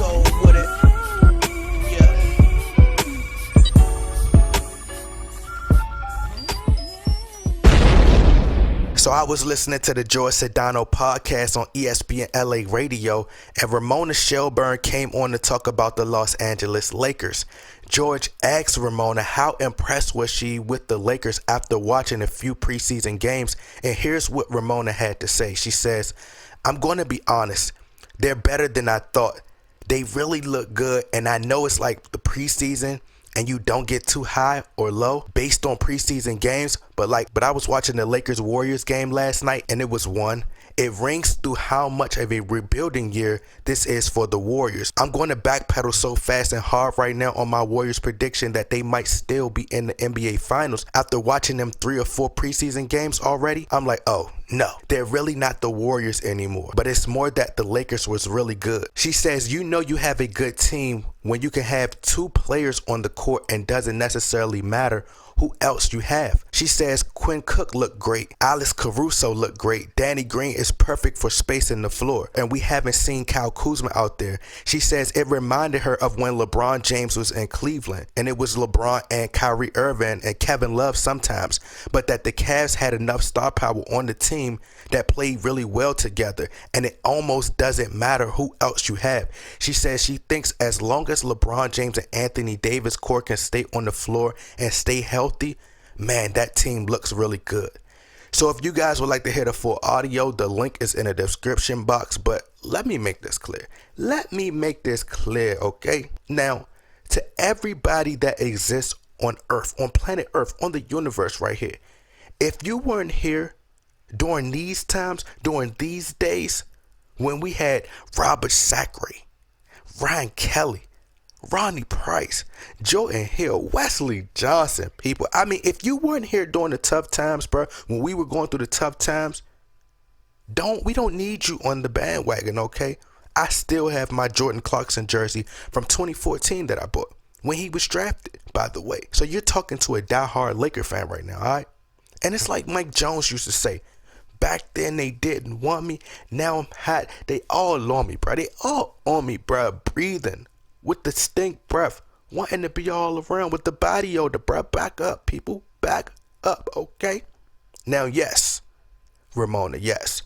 soul with it. Yeah. So I was listening to the George Sedano podcast on ESPN LA Radio, and Ramona Shelburne came on to talk about the Los Angeles Lakers. George asked Ramona how impressed was she with the Lakers after watching a few preseason games, and here's what Ramona had to say. She says, "I'm going to be honest, they're better than I thought. They really look good, and I know it's like the preseason and you don't get too high or low based on preseason games, but I was watching the Lakers Warriors game last night and it was one. It rings through how much of a rebuilding year this is for the Warriors. I'm going to backpedal so fast and hard right now on my Warriors prediction that they might still be in the NBA Finals. After watching them 3 or 4 preseason games already, I'm like, oh no, they're really not the Warriors anymore. But it's more that the Lakers was really good." She says, "You know you have a good team when you can have 2 players on the court and doesn't necessarily matter who else you have." She says Quinn Cook looked great. Alex Caruso looked great. Danny Green is perfect for spacing the floor. And we haven't seen Kyle Kuzma out there. She says it reminded her of when LeBron James was in Cleveland. And it was LeBron and Kyrie Irving and Kevin Love sometimes. But that the Cavs had enough star power on the team that played really well together. And it almost doesn't matter who else you have. She says she thinks as long as LeBron James and Anthony Davis core can stay on the floor and stay healthy, man, that team looks really good. So if you guys would like to hear the full audio, the link is in the description box. But let me make this clear. Okay? Now, to everybody that exists on Earth, on planet Earth, on the universe right here, if you weren't here during these times, during these days, when we had Robert Sacre, Ryan Kelly, Ronnie Price, Jordan Hill, Wesley Johnson, people. I mean, if you weren't here during the tough times, bro, when we were going through the tough times, we don't need you on the bandwagon, okay? I still have my Jordan Clarkson jersey from 2014 that I bought when he was drafted, by the way. So you're talking to a diehard Laker fan right now, all right? And it's like Mike Jones used to say, back then they didn't want me, now I'm hot. They all on me, bro. They all on me, bro, breathing with the stink breath, wanting to be all around with the body odor, bro. Back up, people. Back up, okay? Now, yes, Ramona, yes.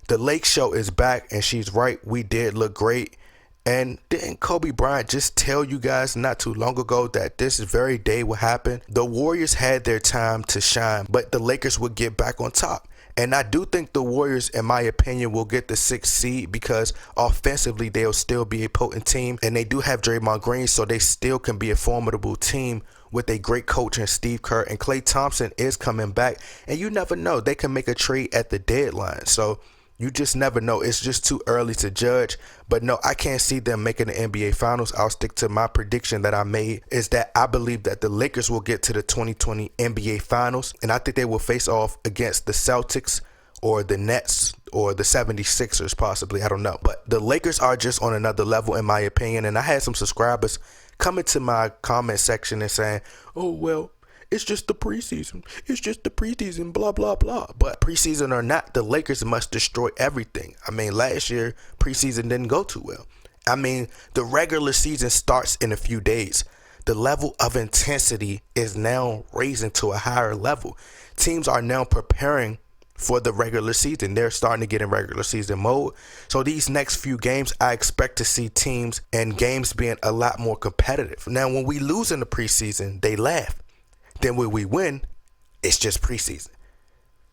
The Lake Show is back, and she's right. We did look great. And didn't Kobe Bryant just tell you guys not too long ago that this very day would happen? The Warriors had their time to shine, but the Lakers would get back on top. And I do think the Warriors, in my opinion, will get the 6th seed because offensively they'll still be a potent team. And they do have Draymond Green, so they still can be a formidable team with a great coach in Steve Kerr. And Klay Thompson is coming back. And you never know. They can make a trade at the deadline. So you just never know. It's just too early to judge. But no, I can't see them making the NBA Finals. I'll stick to my prediction that I made, is that I believe that the Lakers will get to the 2020 NBA Finals. And I think they will face off against the Celtics or the Nets or the 76ers possibly. I don't know. But the Lakers are just on another level in my opinion. And I had some subscribers coming to my comment section and saying, oh, well, it's just the preseason. It's just the preseason, blah, blah, blah. But preseason or not, the Lakers must destroy everything. I mean, last year, preseason didn't go too well. I mean, the regular season starts in a few days. The level of intensity is now raising to a higher level. Teams are now preparing for the regular season. They're starting to get in regular season mode. So these next few games, I expect to see teams and games being a lot more competitive. Now, when we lose in the preseason, they laugh. Then when we win, it's just preseason.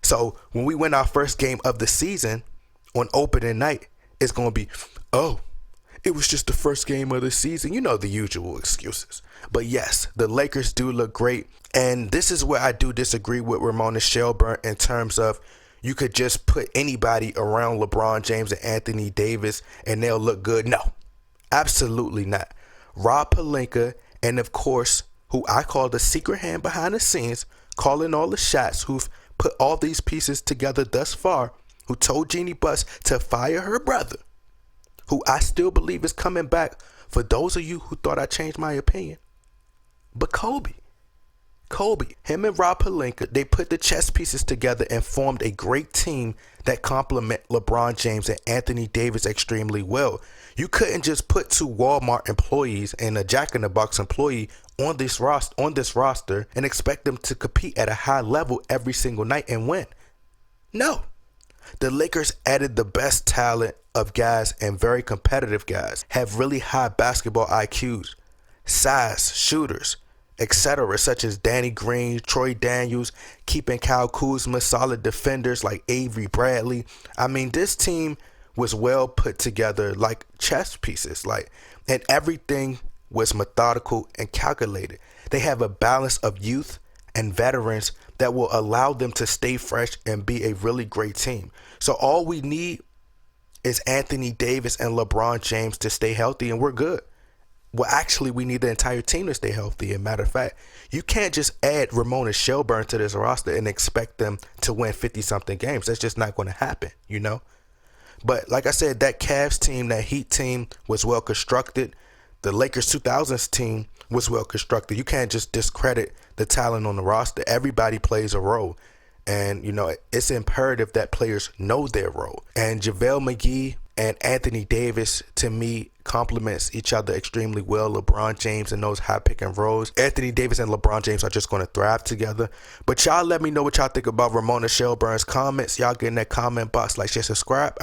So when we win our first game of the season on opening night, it's going to be, oh, it was just the first game of the season. You know, the usual excuses. But yes, the Lakers do look great. And this is where I do disagree with Ramona Shelburne in terms of you could just put anybody around LeBron James and Anthony Davis and they'll look good. No, absolutely not. Rob Pelinka and, of course, who I call the secret hand behind the scenes, calling all the shots, who've put all these pieces together thus far, who told Jeannie Buss to fire her brother, who I still believe is coming back, for those of you who thought I changed my opinion. But Kobe, Kobe, him and Rob Pelinka, they put the chess pieces together and formed a great team that complement LeBron James and Anthony Davis extremely well. You couldn't just put two Walmart employees and a Jack in the Box employee on this roster and expect them to compete at a high level every single night and win. No. The Lakers added the best talent of guys and very competitive guys, have really high basketball IQs, size, shooters, etc., such as Danny Green, Troy Daniels, keeping Kyle Kuzma, solid defenders like Avery Bradley. I mean, this team was well put together like chess pieces, and everything was methodical and calculated. They have a balance of youth and veterans that will allow them to stay fresh and be a really great team. So all we need is Anthony Davis and LeBron James to stay healthy, and we're good. Well, actually, we need the entire team to stay healthy. As a matter of fact, you can't just add Ramona Shelburne to this roster and expect them to win 50-something games. That's just not going to happen, you know? But like I said, that Cavs team, that Heat team was well constructed. The Lakers 2000s team was well constructed. You can't just discredit the talent on the roster. Everybody plays a role. And, you know, it's imperative that players know their role. And JaVale McGee and Anthony Davis, to me, complements each other extremely well. LeBron James and those high pick and rolls. Anthony Davis and LeBron James are just going to thrive together. But y'all let me know what y'all think about Ramona Shelburne's comments. Y'all get in that comment box, like, share, subscribe.